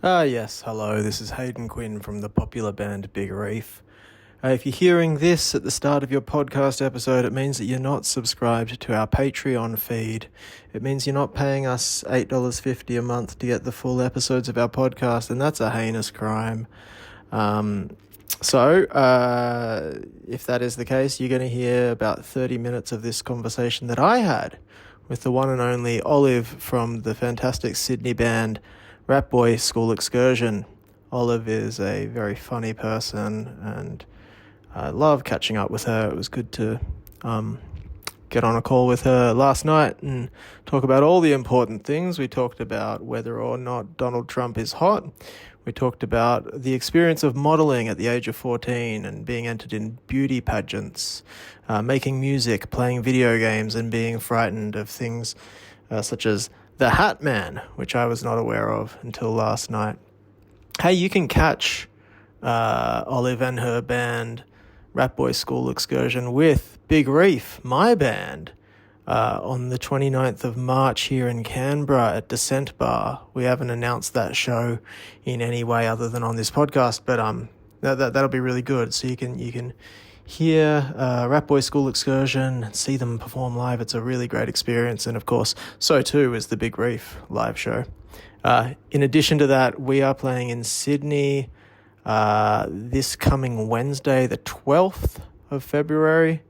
Yes, hello, this is Hayden Quinn from the popular band Big Reef. If you're hearing this at the start of your podcast episode, it means that you're not subscribed to our Patreon feed. It means you're not paying us $8.50 a month to get the full episodes of our podcast, and that's a heinous crime. So, if that is the case, you're going to hear about 30 minutes of this conversation that I had with the one and only Olive from the fantastic Sydney band Rat Boy School Excursion. Olive is a very funny person, and I love catching up with her. It was good to get on a call with her last night and talk about all the important things. We talked about whether or not Donald Trump is hot. We talked about the experience of modelling at the age of 14 and being entered in beauty pageants, making music, playing video games, and being frightened of things such as the Hat Man, which I was not aware of until last night. Hey, you can catch Olive and her band, Rat Boy School Excursion, with Big Reef, my band, on the 29th of March here in Canberra at Dissent Bar. We haven't announced that show in any way other than on this podcast, but that'll be really good. So you can hear Rat Boy School Excursion and see them perform live. It's a really great experience, and of course, so too is the Big Reef live show. In addition to that, we are playing in Sydney this coming Wednesday, the 12th of February.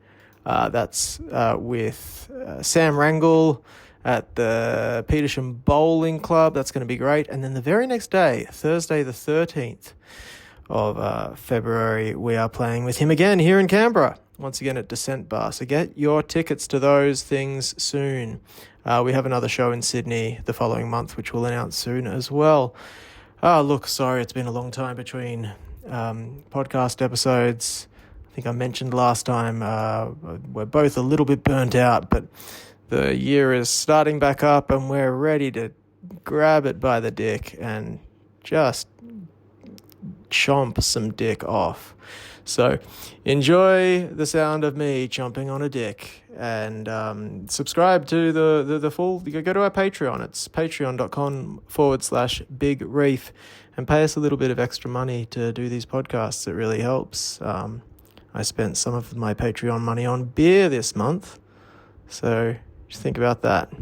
That's with Sam Wrangle at the Petersham Bowling Club. That's going to be great. And then the very next day, Thursday the 13th of February, we are playing with him again here in Canberra, once again at Dissent Bar. So get your tickets to those things soon. We have another show in Sydney the following month, which we'll announce soon as well. Look, sorry, it's been a long time between podcast episodes. I think I mentioned last time we're both a little bit burnt out, but the year is starting back up and we're ready to grab it by the dick and just chomp some dick off. So enjoy the sound of me chomping on a dick, and subscribe to the full. Go to our Patreon. It's patreon.com/Big Reef, and pay us a little bit of extra money to do these podcasts. It really helps. I spent some of my Patreon money on beer this month, so just think about that.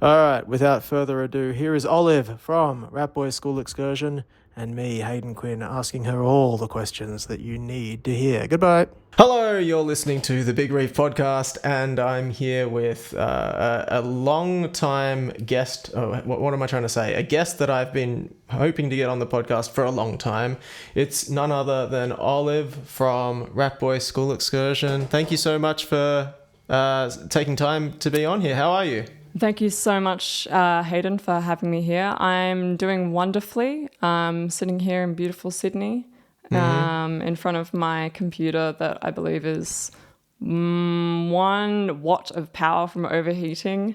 All right, without further ado, here is Olive from Rat Boy School Excursion, and me, Hayden Quinn, asking her all the questions that you need to hear. Goodbye. Hello, you're listening to the Big Reef podcast, and I'm here with a long-time guest. What am I trying to say? A guest that I've been hoping to get on the podcast for a long time. It's none other than Olive from Rat Boy School Excursion. Thank you so much for taking time to be on here. How are you? Thank you so much, Hayden, for having me here. I'm doing wonderfully. Sitting here in beautiful Sydney, in front of my computer that I believe is 1 watt of power from overheating.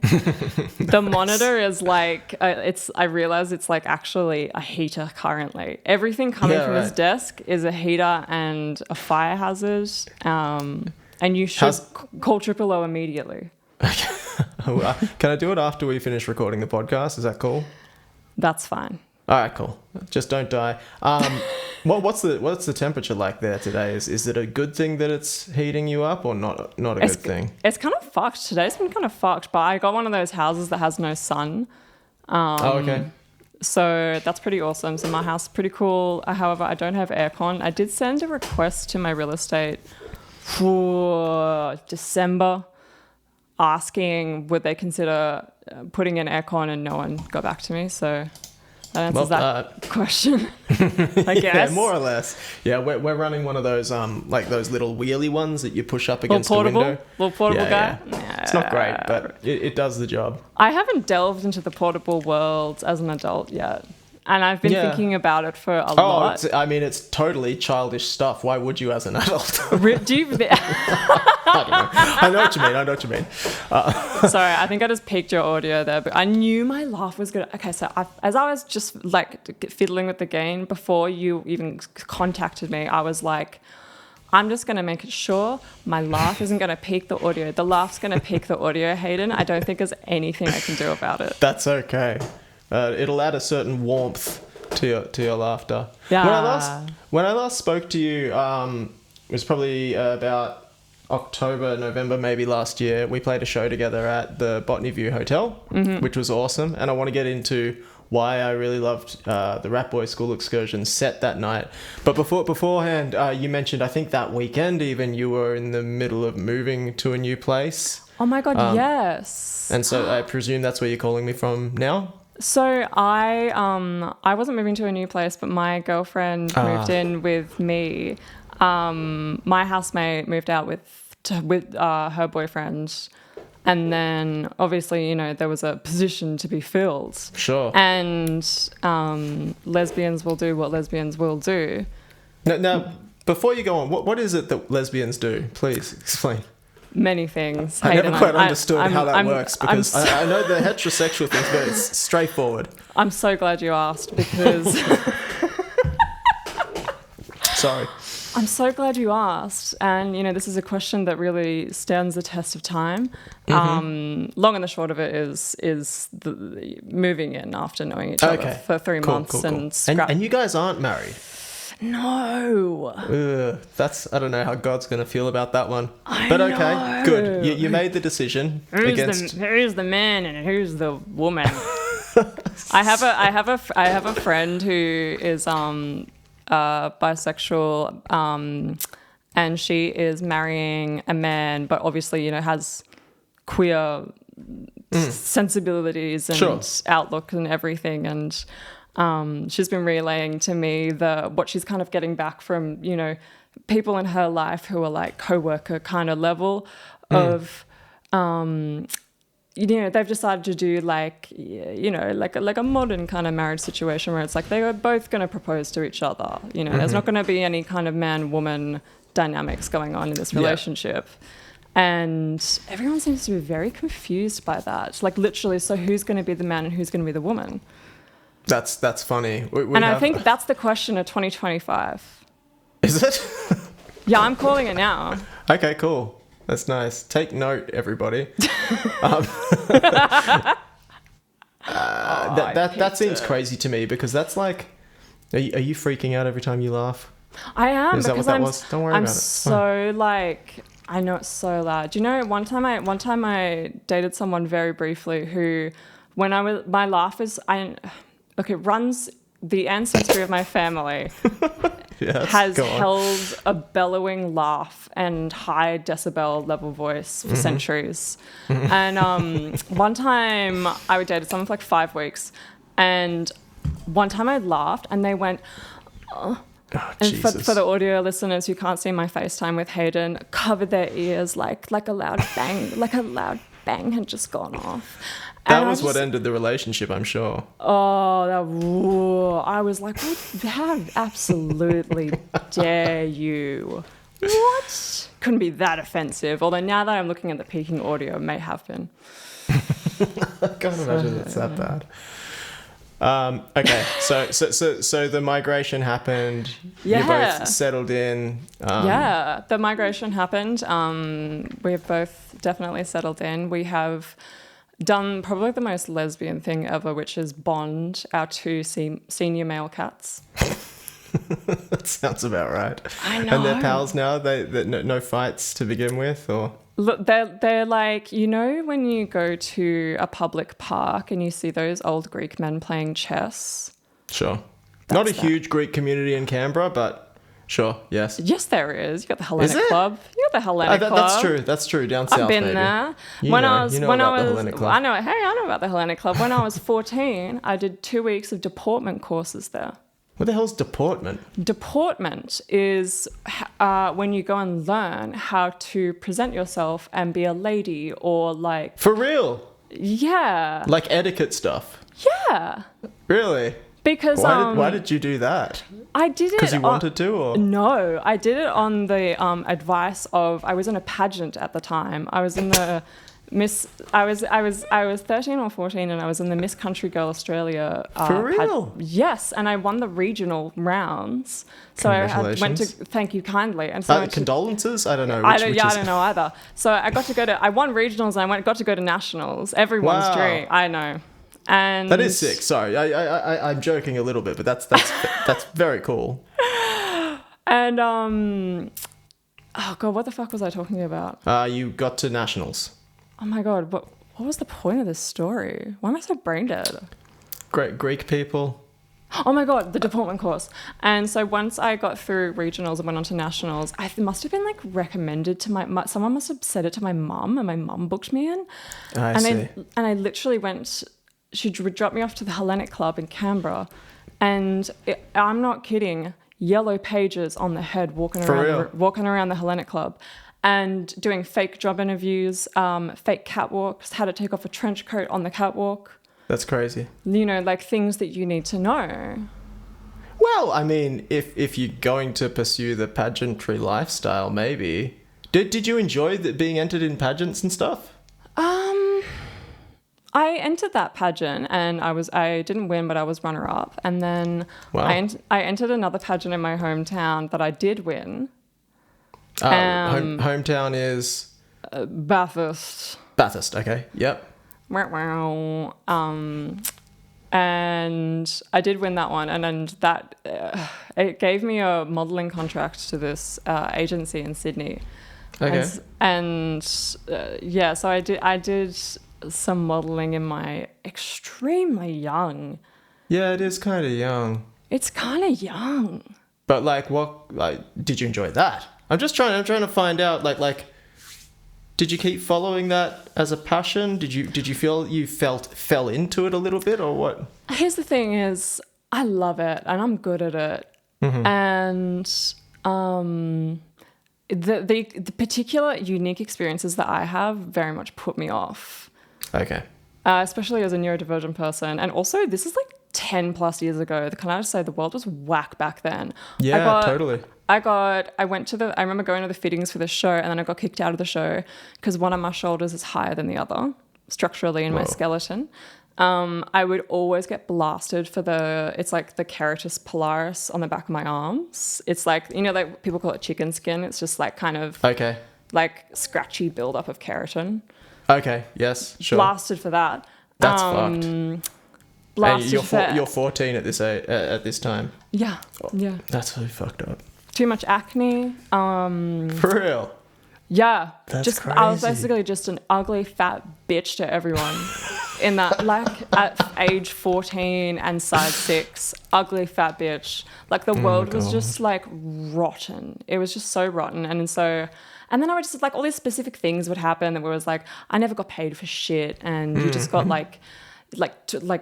The monitor is like, I realize it's like actually a heater currently. Everything coming from this desk is a heater and a fire hazard. And you should call Triple O immediately. Can I do it after we finish recording the podcast? Is that cool? That's fine. All right, cool. Just don't die. What's the temperature like there today? Is it a good thing that it's heating you up, or not a good thing? It's kind of fucked. Today's been kind of fucked, but I got one of those houses that has no sun. Okay. So that's pretty awesome. So my house is pretty cool. However, I don't have aircon. I did send a request to my real estate for December, asking would they consider putting in aircon, and no one got back to me. So that answers that question, I guess. Yeah, more or less. Yeah, we're running one of those like those little wheelie ones that you push up against the window. Little portable guy. Yeah. It's not great, but it does the job. I haven't delved into the portable world as an adult yet. And I've been thinking about it for a lot. It's totally childish stuff. Why would you as an adult? Do you... I don't know. I know what you mean. Sorry, I think I just peaked your audio there, but I knew my laugh was good. Okay, so as I was just like fiddling with the game before you even contacted me, I was like, I'm just going to make it sure my laugh isn't going to peak the audio. The laugh's going to peak the audio, Hayden. I don't think there's anything I can do about it. That's okay. It'll add a certain warmth to your laughter. Yeah. When I last spoke to you, it was probably about October, November, maybe last year. We played a show together at the Botany View Hotel, which was awesome. And I want to get into why I really loved the Rat Boy School Excursion set that night. But beforehand, you mentioned, I think that weekend even, you were in the middle of moving to a new place. Oh my God, yes. And so I presume that's where you're calling me from now? So I wasn't moving to a new place, but my girlfriend moved in with me. My housemate moved out with her boyfriend, and then obviously, you know, there was a position to be filled. Sure. And lesbians will do what lesbians will do. Now, before you go on, what is it that lesbians do? Please explain. Many things. I Hayden, never quite understood how that works, because I'm I know the heterosexual things, but it's straightforward. I'm so glad you asked, because Sorry. I'm so glad you asked. And, you know, this is a question that really stands the test of time. Long and the short of it is the moving in after knowing each other for 3 months. Cool. And you guys aren't married? No. I don't know how God's going to feel about that one. But okay, good. You made the decision Who's the man and who's the woman? I have a friend who is bisexual, and she is marrying a man, but obviously, you know, has queer sensibilities and outlook and everything. And she's been relaying to me what she's kind of getting back from, you know, people in her life who are like co-worker kind of level of, you know, they've decided to do like, you know, like a modern kind of marriage situation where it's like they are both going to propose to each other. You know, there's not going to be any kind of man-woman dynamics going on in this relationship. And everyone seems to be very confused by that. Like literally, so who's going to be the man and who's going to be the woman? That's funny. I think that's the question of 2025. Is it? Yeah, I'm calling it now. Okay, cool. That's nice. Take note, everybody. That seems crazy to me, because that's like, are you freaking out every time you laugh? I am. Is that what that was? Don't worry about it. I'm so like, I know it's so loud. Do you know, one time I dated someone very briefly who, when my laugh is, runs the ancestry of my family. Has held a bellowing laugh and high decibel level voice for centuries. And one time I dated someone for like 5 weeks, and one time I laughed and they went, oh. And for the audio listeners who can't see my FaceTime with Hayden, covered their ears like a loud bang, like a loud bang had just gone off. That was what ended the relationship, I'm sure. Oh, I was like, how absolutely dare you? What? Couldn't be that offensive. Although now that I'm looking at the peaking audio, it may have been. I can't imagine it's that bad. Okay, so the migration happened. Yeah. You both settled in. Yeah, the migration happened. We've both definitely settled in. We have done probably the most lesbian thing ever, which is bond our 2 senior male cats. That sounds about right. I know. And they're pals now? They no fights to begin with, or? Look, they're like, you know, when you go to a public park and you see those old Greek men playing chess? Sure. Not a huge Greek community in Canberra, but sure, yes. Yes, there is. You got the Hellenic Club. You got the Hellenic Club. That's true. Down south, I've been maybe. there. You know about the Hellenic Club. I know about the Hellenic Club. When I was 14, I did 2 weeks of deportment courses there. What the hell's deportment? Deportment is when you go and learn how to present yourself and be a lady, or like... For real? Yeah. Like etiquette stuff? Yeah. Really? Because why did you do that? I did it because you wanted to, or no? I did it on the advice of, I was in a pageant at the time. I was in the Miss. I was 13 or 14, and I was in the Miss Country Girl Australia. For real? Yes, and I won the regional rounds. So I went to thank you kindly. And so condolences. I don't know. I don't know either. So I got to go to. I won regionals, and I got to go to nationals. Everyone's dream. I know. And That is sick. Sorry, I'm joking a little bit, but that's very cool. And oh god, what the fuck was I talking about? You got to nationals. Oh my god, what was the point of this story? Why am I so brain dead? Great Greek people. Oh my god, the deportment course. And so once I got through regionals and went on to nationals, I must have been like recommended to my someone must have said it to my mum, and my mum booked me in. I see. I literally went. She dropped me off to the Hellenic Club in Canberra, and I'm not kidding. Yellow pages on the head, walking around the Hellenic Club, and doing fake job interviews, fake catwalks. Had to take off a trench coat on the catwalk. That's crazy. You know, like things that you need to know. Well, I mean, if you're going to pursue the pageantry lifestyle, maybe. Did you enjoy being entered in pageants and stuff? I entered that pageant and I didn't win, but I was runner up. And then Wow. I entered another pageant in my hometown that I did win. Hometown is Bathurst. Bathurst. Okay. Yep. Wow. And I did win that one, and then that it gave me a modelling contract to this agency in Sydney. Okay. Yeah, so I did some modelling in my extremely young. Yeah, it is kind of young. It's kind of young. But did you enjoy that? I'm trying to find out like did you keep following that as a passion? Did you feel you fell into it a little bit, or what? Here's the thing is I love it and I'm good at it. Mm-hmm. And the particular unique experiences that I have very much put me off. Okay. Especially as a neurodivergent person. And also, this is like 10 plus years ago. Can I just say the world was whack back then? Yeah, totally. I remember going to the fittings for this show, and then I got kicked out of the show because one of my shoulders is higher than the other structurally in my skeleton. I would always get blasted for it's like the keratis pilaris on the back of my arms. It's like, you know, like people call it chicken skin. It's just like kind of like scratchy buildup of keratin. Okay. Yes. Sure. Blasted for that. That's fucked. Blasted and you're 14 at this time. Yeah. Yeah. That's really fucked up. Too much acne. For real. Yeah. That's crazy. I was basically just an ugly fat bitch to everyone. In that, like at age 14 and size 6, ugly fat bitch. Like the world was just like rotten. It was just so rotten. And then I would just like all these specific things would happen that was like, I never got paid for shit, and you just got like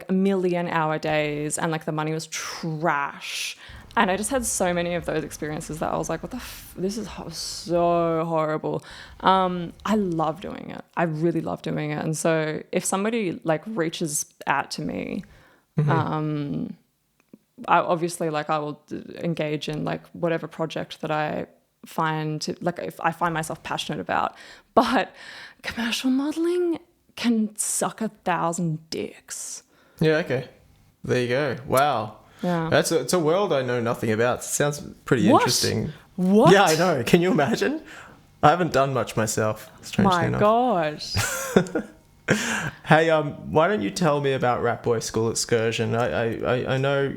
a million hour days, and like the money was trash. And I just had so many of those experiences that I was like, what the this is so horrible. I love doing it. I really love doing it. And so if somebody like reaches out to me, I will engage in like whatever project that I if I find myself passionate about. But commercial modeling can suck 1,000 dicks. Yeah, okay. There you go. Wow. Yeah. It's a world I know nothing about. It sounds pretty What? interesting. What? Yeah, I know. Can you imagine? I haven't done much myself, strangely enough. My gosh. Hey, why don't you tell me about Rat Boy School Excursion? I know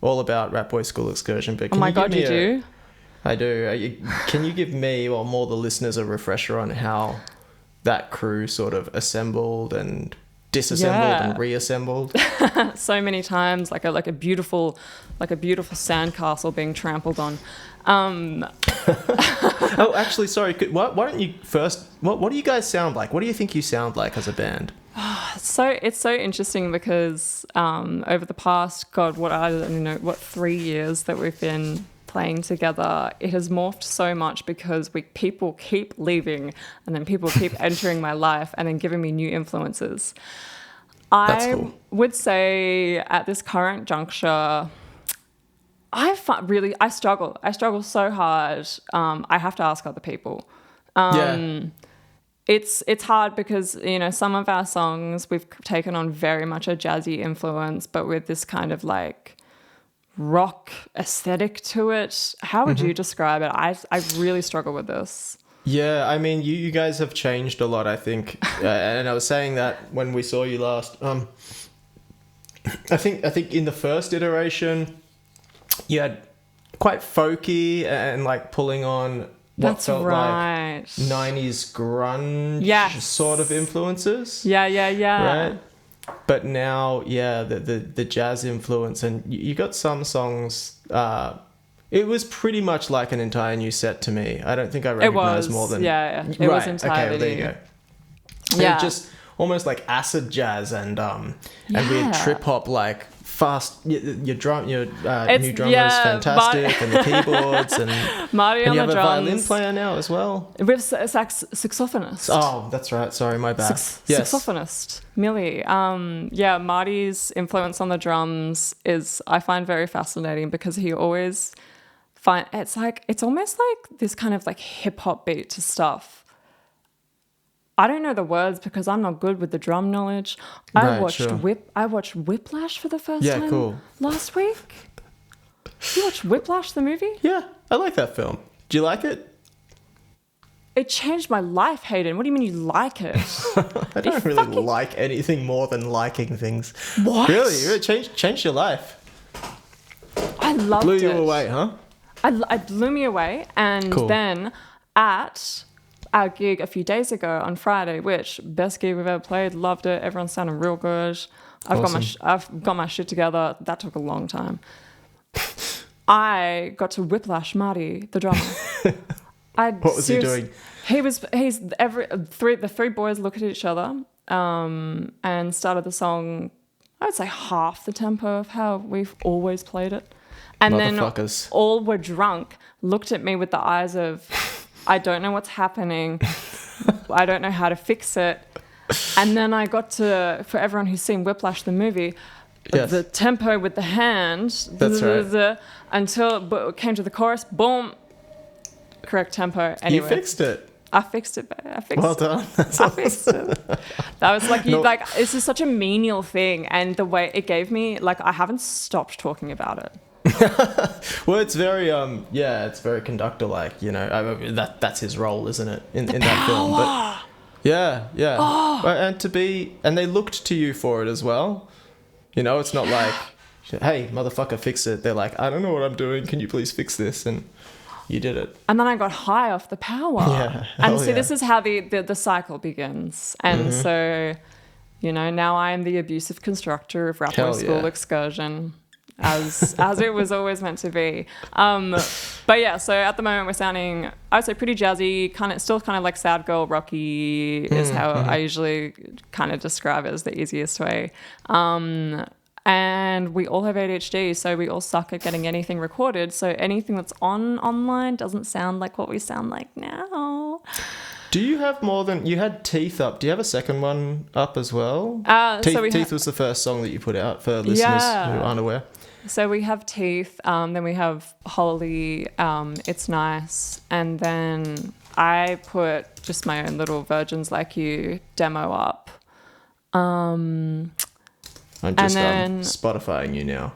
all about Rat Boy School Excursion, but Oh my god, you do? I do. Can you give me, or more the listeners, a refresher on how that crew sort of assembled and disassembled and reassembled? So many times, like a beautiful sandcastle being trampled on. Oh, actually, sorry. Why don't you first? What do you guys sound like? What do you think you sound like as a band? So it's so interesting because over the past 3 years that we've been playing together, it has morphed so much because people keep leaving, and then people keep entering my life and then giving me new influences. That's cool. Would say at this current juncture, I struggle. I struggle so hard. I have to ask other people. It's hard because, you know, some of our songs we've taken on very much a jazzy influence, but with this kind of like rock aesthetic to it. How would you describe it? I really struggle with this. Yeah, I mean, you guys have changed a lot, I think. And I was saying that when we saw you last. I think in the first iteration, you had quite folky and like pulling on what That's felt right. like 90s grunge Yes. sort of influences. Yeah. Right? But now, yeah, the jazz influence, and you got some songs. It was pretty much like an entire new set to me. I don't think I recognized more than It was entirely okay, there you new. go. Yeah. It was just almost like acid jazz and weird trip hop, like fast. Your new drummer is fantastic, and the keyboards and Marty and on you the have drums. a violin player now as well. With saxophonist. Oh, that's right. Sorry, my bad. Yes. Saxophonist, Millie. Marty's influence on the drums is, I find, very fascinating because he always it's almost like this kind of like hip hop beat to stuff. I don't know the words because I'm not good with the drum knowledge. I watched Whiplash for the first time last week. You watched Whiplash, the movie? Yeah, I like that film. Do you like it? It changed my life, Hayden. What do you mean you like it? I don't really like anything more than liking things. What? Really? It changed your life. I loved it. Blew you away, huh? It blew me away. And then at our gig a few days ago on Friday, which best gig we've ever played, loved it. Everyone sounded real good. I've got my shit together. That took a long time. I got to whiplash Marty, the drummer. What was he doing? The three boys looked at each other and started the song, I would say half the tempo of how we've always played it. And then all were drunk, looked at me with the eyes of, I don't know what's happening. I don't know how to fix it. And then I got to, for everyone who's seen Whiplash, the movie, the tempo with the hand. That's right. Until it came to the chorus, boom, correct tempo. Anyway, you fixed it. I fixed it. Well done. I fixed it. That was like, this is such a menial thing. And the way it gave me, like, I haven't stopped talking about it. Well, it's very it's very conductor-like, you know. That's his role, isn't it, in that film? But yeah. And they looked to you for it as well. You know, it's not like, hey, motherfucker, fix it. They're like, I don't know what I'm doing. Can you please fix this? And you did it. And then I got high off the power. Yeah. And so this is how the cycle begins. And so, you know, now I am the abusive constructor of Rat Boy School Excursion. As it was always meant to be. But yeah, so at the moment we're sounding, I would say, pretty jazzy, still kind of like sad girl rocky is how I usually kind of describe it as the easiest way. And we all have ADHD, so we all suck at getting anything recorded. So anything that's online doesn't sound like what we sound like now. Do you have more than... You had Teeth up. Do you have a second one up as well? Teeth was the first song that you put out for listeners who aren't aware. So we have Teeth, then we have Holy, It's Nice, and then I put just my own little Virgins Like You demo up. I'm just Spotifying you now.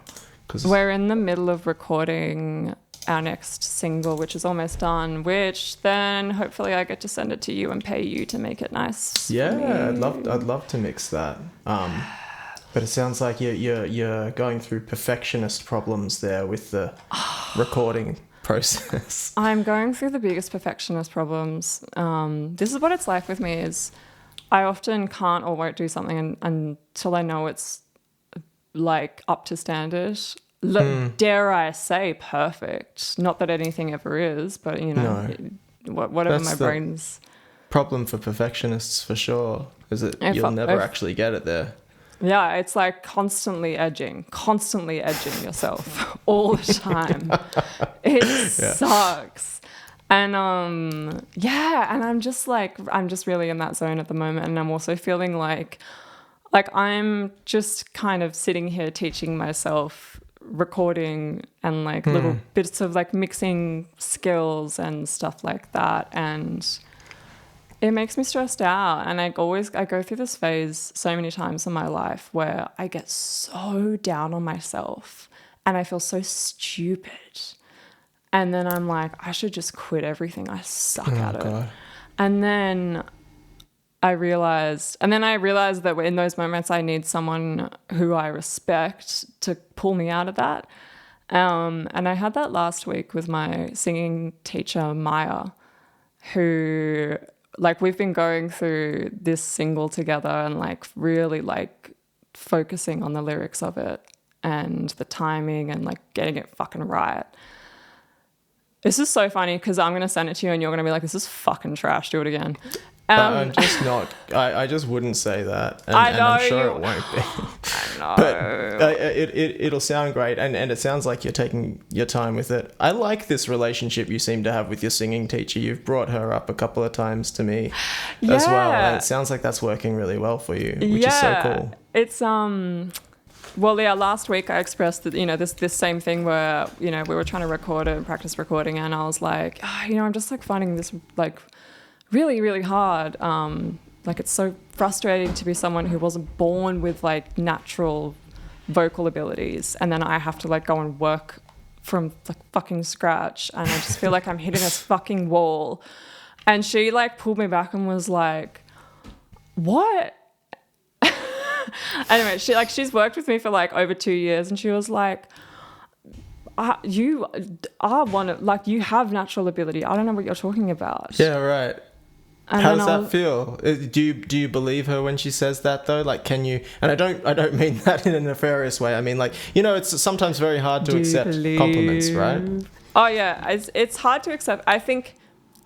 We're in the middle of recording our next single, which is almost done, which then hopefully I get to send it to you and pay you to make it nice. Yeah, I'd love to mix that. But it sounds like you're going through perfectionist problems there with the recording process. I'm going through the biggest perfectionist problems. This is what it's like with me is I often can't or won't do something until I know it's like up to standard. Dare I say perfect. Not that anything ever is, but you know, whatever my brain's... problem for perfectionists for sure, is that you'll never actually get it there. Yeah, it's like constantly edging yourself all the time. It sucks. And and I'm just really in that zone at the moment. And I'm also feeling like I'm just kind of sitting here teaching myself recording and like little bits of like mixing skills and stuff like that. And it makes me stressed out, and I go through this phase so many times in my life where I get so down on myself and I feel so stupid. And then I'm like, I should just quit everything. I suck at it. God. And then I realized that in those moments I need someone who I respect to pull me out of that. And I had that last week with my singing teacher, Maya, who, like, we've been going through this single together and, like, really, like, focusing on the lyrics of it and the timing and, like, getting it fucking right. This is so funny because I'm going to send it to you and you're going to be like, this is fucking trash. Do it again. I'm just not. I just wouldn't say that, and I'm sure it won't be. I know. But it'll sound great, and it sounds like you're taking your time with it. I like this relationship you seem to have with your singing teacher. You've brought her up a couple of times to me as well, and it sounds like that's working really well for you, which is so cool. It's well, yeah, last week I expressed that, this same thing where, we were trying to record it and practice recording, and I was like, I'm just like finding this like really, really hard. Like, it's so frustrating to be someone who wasn't born with like natural vocal abilities, and then I have to like go and work from like fucking scratch, and I just feel like I'm hitting this fucking wall. And she like pulled me back and was like, what? Anyway, she's worked with me for like over 2 years, and she was like, you are you have natural ability. I don't know what you're talking about. Yeah, right. And how does that feel? Do you believe her when she says that though? Like, can you? And I don't mean that in a nefarious way. I mean, like, it's sometimes very hard to accept compliments, right? Oh yeah, it's hard to accept. I think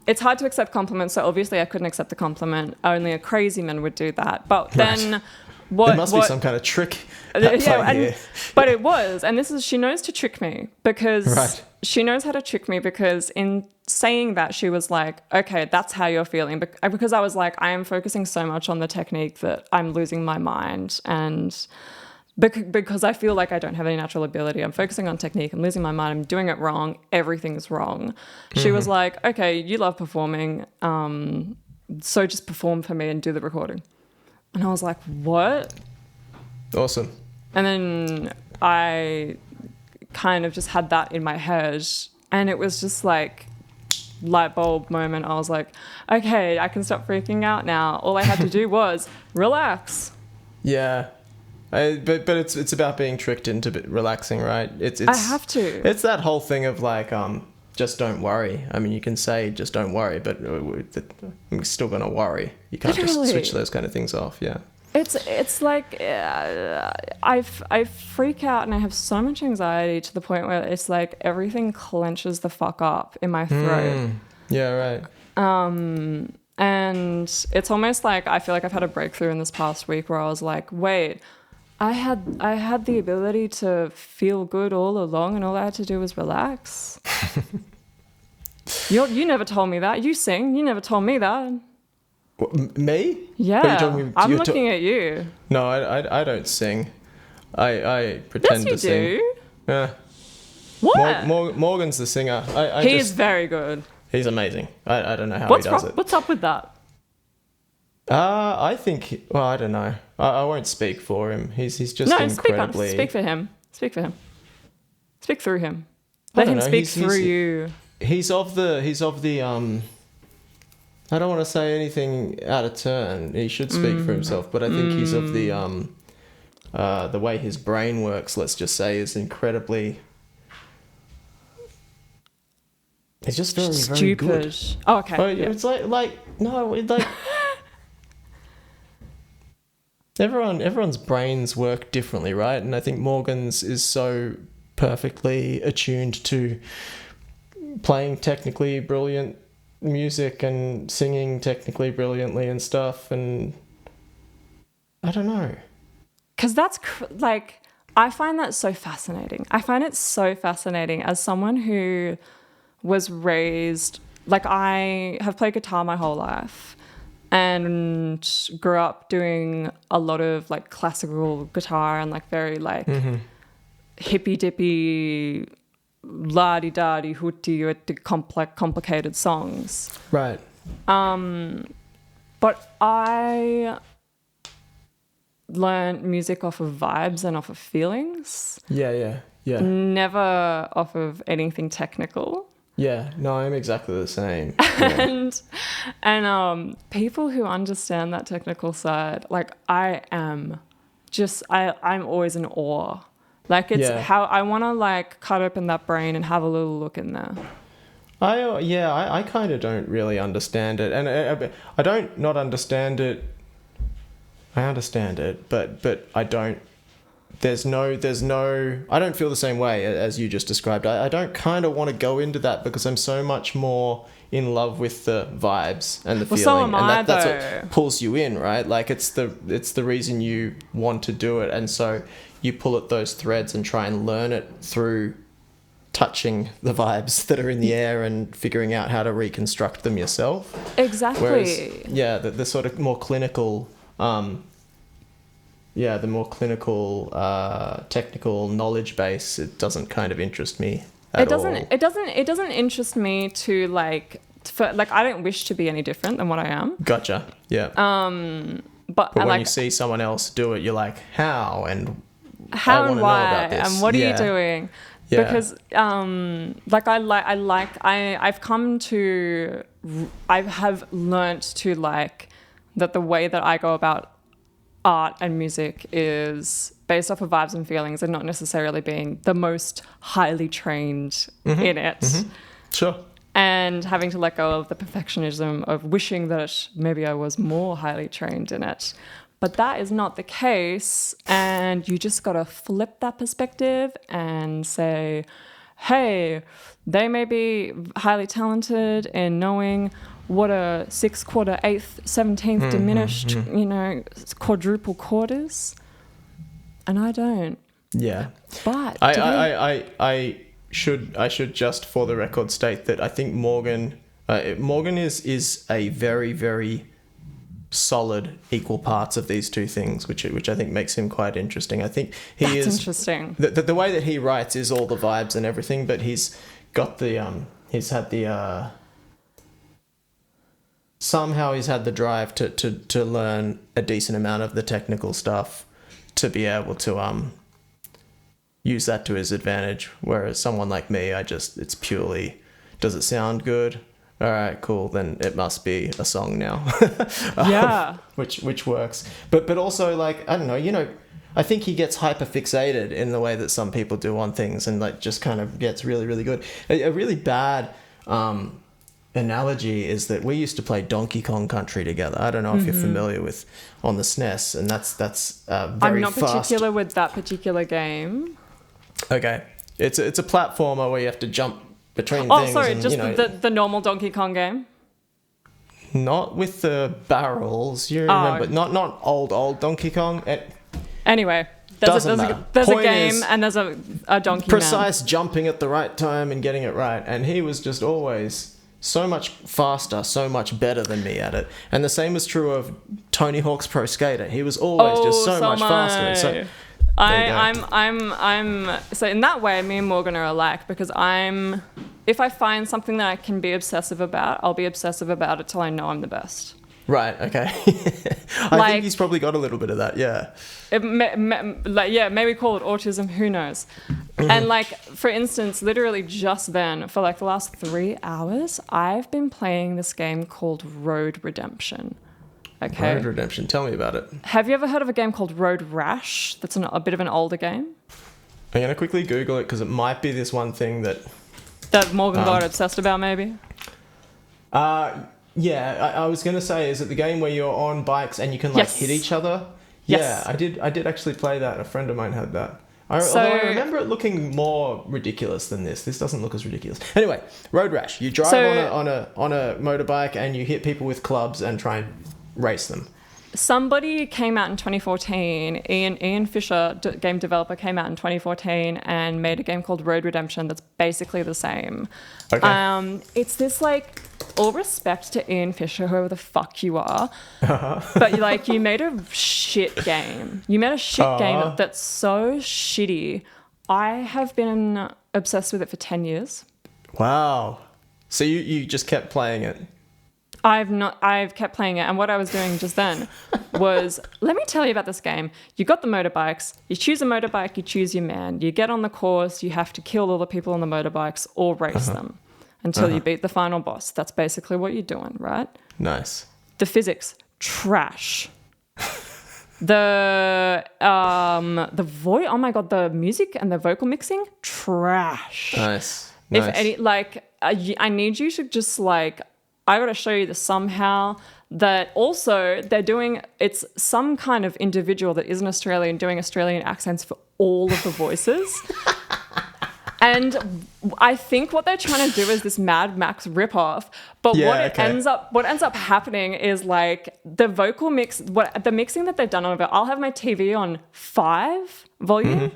it's hard to accept compliments. So obviously, I couldn't accept the compliment. Only a crazy man would do that. But then. There must be some kind of trick at play here. But it was, and she knows to trick me because she knows how to trick me, because in saying that, she was like, okay, that's how you're feeling. Because I was like, I am focusing so much on the technique that I'm losing my mind, and because I feel like I don't have any natural ability, I'm focusing on technique, I'm losing my mind, I'm doing it wrong, everything's wrong. She was like, okay, you love performing, so just perform for me and do the recording. And I was like, what? Awesome. And then I kind of just had that in my head, and it was just like light bulb moment. I was like, okay, I can stop freaking out now. All I had to do was relax. Yeah. But it's about being tricked into relaxing, right? It's I have to. It's that whole thing of like, just don't worry. I mean, you can say just don't worry, but I'm still going to worry. You can't just switch those kind of things off, yeah. It's like I freak out and I have so much anxiety to the point where it's like everything clenches the fuck up in my throat. Yeah, right. And it's almost like I feel like I've had a breakthrough in this past week where I was like, wait, I had the ability to feel good all along, and all I had to do was relax. You never told me that. You sing. You never told me that. What, me? Yeah, I'm looking at you. No, I don't sing. I pretend to sing. Yes, you do. Yeah. What? Morgan's the singer. He is very good. He's amazing. I don't know how he does it. What's up with that? I think. Well, I don't know. I won't speak for him. He's just incredibly. Speak for him. Speak for him. Speak through him. Let him speak through you. He's of the. I don't want to say anything out of turn. He should speak for himself, but I think he's of the way his brain works, let's just say, is incredibly. It's just very, very good. Oh, okay. But yeah. It's like everyone's brains work differently, right? And I think Morgan's is so perfectly attuned to playing technically brilliant music and singing technically brilliantly and stuff, and I don't know. Because that's I find that so fascinating. I find it so fascinating as someone who was raised, like, I have played guitar my whole life and grew up doing a lot of like classical guitar and like very like hippy dippy la-di-da-di hooty complicated songs. Right. But I learned music off of vibes and off of feelings. Yeah. Never off of anything technical. Yeah, no, I'm exactly the same. Yeah. And people who understand that technical side, like I'm always in awe. Like it's Yeah. how I want to like cut open that brain and have a little look in there. I kind of don't really understand it, and I don't not understand it. I understand it, but I don't. There's no. I don't feel the same way as you just described. I don't kind of want to go into that because I'm so much more in love with the vibes and the feeling, so am I, and that's though. what pulls you in, right? Like it's the reason you want to do it, and so you pull at those threads and try and learn it through touching the vibes that are in the air and figuring out how to reconstruct them yourself. Exactly. Whereas, yeah, the sort of more clinical, technical knowledge base, it doesn't kind of interest me at all. It doesn't interest me to like, I don't wish to be any different than what I am. Gotcha. Yeah. But when you see someone else do it, you're like, how and how I and wanna why know about this. and what are you doing? Yeah. Because I have learnt to like that the way that I go about art and music is based off of vibes and feelings and not necessarily being the most highly trained in it. Mm-hmm. Sure. And having to let go of the perfectionism of wishing that maybe I was more highly trained in it. But that is not the case, and you just got to flip that perspective and say, hey, they may be highly talented in knowing what a 6/4, 1/8, 17th diminished, quadruple chord is, and I don't. Yeah. But I should just for the record state that I think Morgan is a very, very solid equal parts of these two things, which I think makes him quite interesting. I think That's interesting. The way that he writes is all the vibes and everything, but he's got somehow he's had the drive to learn a decent amount of the technical stuff to be able to use that to his advantage, whereas someone like me, it's purely, does it sound good? All right, cool. Then it must be a song now. Yeah. Which works. But also, like, I don't know, I think he gets hyper fixated in the way that some people do on things and like just kind of gets really, really good. A really bad analogy is that we used to play Donkey Kong Country together. I don't know if you're familiar with on the SNES, and that's very I'm not fast. particular with that particular game. Okay. It's a platformer where you have to jump between Oh, things. sorry, and, just the normal Donkey Kong game? Not with the barrels, you remember. Not old Donkey Kong. Anyway, there's a game and there's a donkey precise man. Jumping at the right time and getting it right. And he was just always so much faster, so much better than me at it. And the same is true of Tony Hawk's Pro Skater. He was always just so much faster. So so in that way, me and Morgan are alike, because if I find something that I can be obsessive about, I'll be obsessive about it till I know I'm the best. Right. Okay. I think he's probably got a little bit of that. Yeah. Maybe call it autism. Who knows? And like, for instance, literally just then, for like the last 3 hours, I've been playing this game called Road Redemption. Okay. Road Redemption. Tell me about it. Have you ever heard of a game called Road Rash? That's a bit of an older game. I'm going to quickly Google it because it might be this one thing that Morgan got obsessed about, maybe? Yeah, I was going to say, is it the game where you're on bikes and you can like hit each other? Yes. Yeah, I did actually play that. A friend of mine had that. Although I remember it looking more ridiculous than this. This doesn't look as ridiculous. Anyway, Road Rash. You drive on a motorbike and you hit people with clubs and try and race them. Somebody came out in 2014. Ian Fisher, game developer, came out in 2014 and made a game called Road Redemption that's basically the same. Okay. It's this like, all respect to Ian Fisher, whoever the fuck you are, but you made a shit game. You made a shit game that's so shitty. I have been obsessed with it for 10 years. Wow. So you just kept playing it? I've kept playing it, and what I was doing just then was, let me tell you about this game. You got the motorbikes, you choose a motorbike, you choose your man, you get on the course, you have to kill all the people on the motorbikes or race them. until you beat the final boss. That's basically what you're doing, right? Nice. The physics, trash. The voice, oh my God, the music and the vocal mixing, trash. Nice. If any, like, I need you to just like, I got to show you this somehow. That also it's some kind of individual that isn't Australian doing Australian accents for all of the voices. And I think what they're trying to do is this Mad Max ripoff. But ends up happening is like the vocal mix, the mixing that they've done of it. I'll have my TV on 5 volume,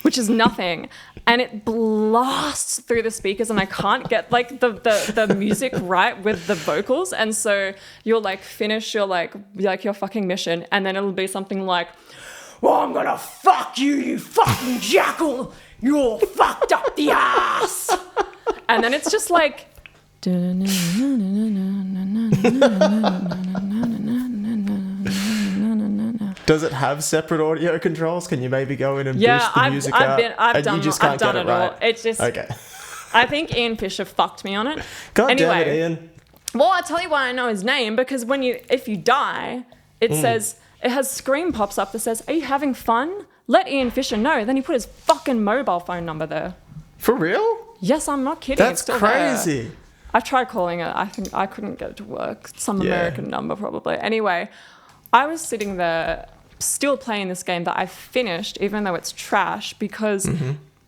which is nothing. And it blasts through the speakers and I can't get like the music right with the vocals. And so you'll like finish your your fucking mission. And then it'll be something like, well, I'm going to fuck you, you fucking jackal. You're fucked up the ass. And then it's just like, does it have separate audio controls? Can you maybe go in and boost the music out? I've done it all. It's just, okay. I think Ian Fisher fucked me on it. God damn it, Ian. Well, I'll tell you why I know his name, because if you die, it says, it has screen pops up that says, are you having fun? Let Ian Fisher know. Then he put his fucking mobile phone number there. For real? Yes, I'm not kidding. That's it's still crazy. There. I've tried calling it. I think I couldn't get it to work. Some American number probably. Anyway, I was sitting there still playing this game that I finished, even though it's trash, because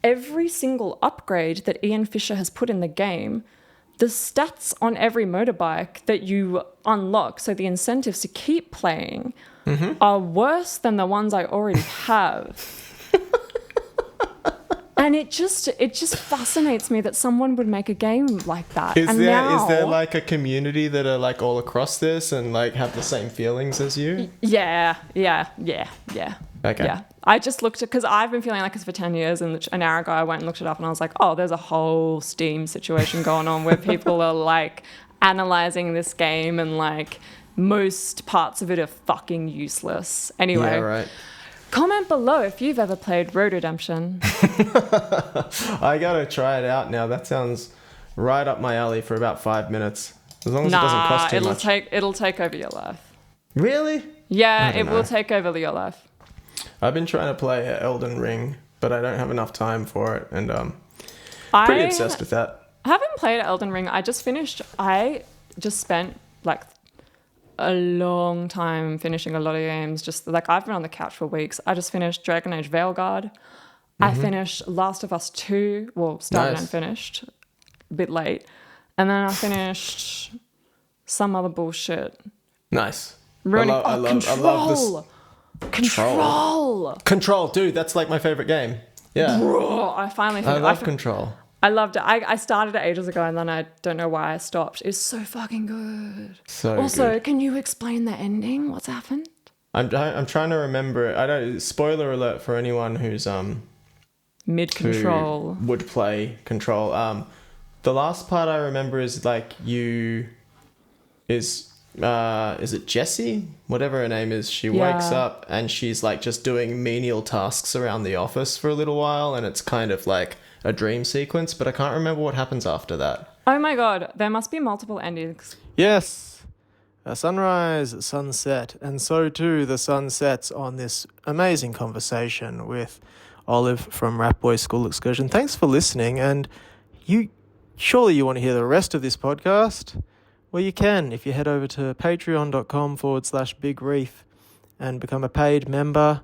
every single upgrade that Ian Fisher has put in the game, the stats on every motorbike that you unlock, so the incentives to keep playing, are worse than the ones I already have. And it just fascinates me that someone would make a game like that. Is there like a community that are like all across this and like have the same feelings as you? Yeah. Okay. Yeah. I just looked at, because I've been feeling like this for 10 years, and an hour ago I went and looked it up and I was like, oh, there's a whole Steam situation going on where people are like analysing this game and like most parts of it are fucking useless. Anyway. Yeah, right. Comment below if you've ever played Road Redemption. I gotta try it out now. That sounds right up my alley for about 5 minutes. As long as it doesn't cost too much. It'll take over your life. Really? Yeah, it will take over your life. I've been trying to play Elden Ring, but I don't have enough time for it, and pretty obsessed with that. I haven't played Elden Ring. I just spent like a long time finishing a lot of games. Just like I've been on the couch for weeks. I just finished Dragon Age Veilguard. I finished Last of Us 2. Well, started and finished a bit late. And then I finished some other bullshit. Nice. I love this. Control, dude. That's like my favorite game. Yeah. Bro, I finally finished. I love Control. I loved it. I started it ages ago and then I don't know why I stopped. It's so fucking good. Also, can you explain the ending? What's happened? I'm trying to remember it. I don't. Spoiler alert for anyone who's mid-control who would play Control. The last part I remember is like is it Jessie? Whatever her name is. She wakes up and she's like just doing menial tasks around the office for a little while, and it's kind of like a dream sequence, but I can't remember what happens after that. Oh my god, there must be multiple endings. Yes. A sunrise, a sunset, and so too the sun sets on this amazing conversation with Olive from Rat Boy School Excursion. Thanks for listening, and surely you want to hear the rest of this podcast? Well, you can if you head over to patreon.com/Big Reef and become a paid member.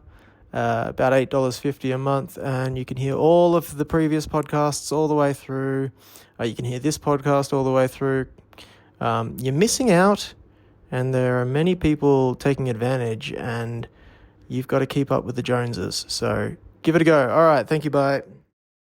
About $8.50 a month, and you can hear all of the previous podcasts all the way through. You can hear this podcast all the way through. You're missing out, and there are many people taking advantage, and you've got to keep up with the Joneses. So give it a go. All right, thank you, bye.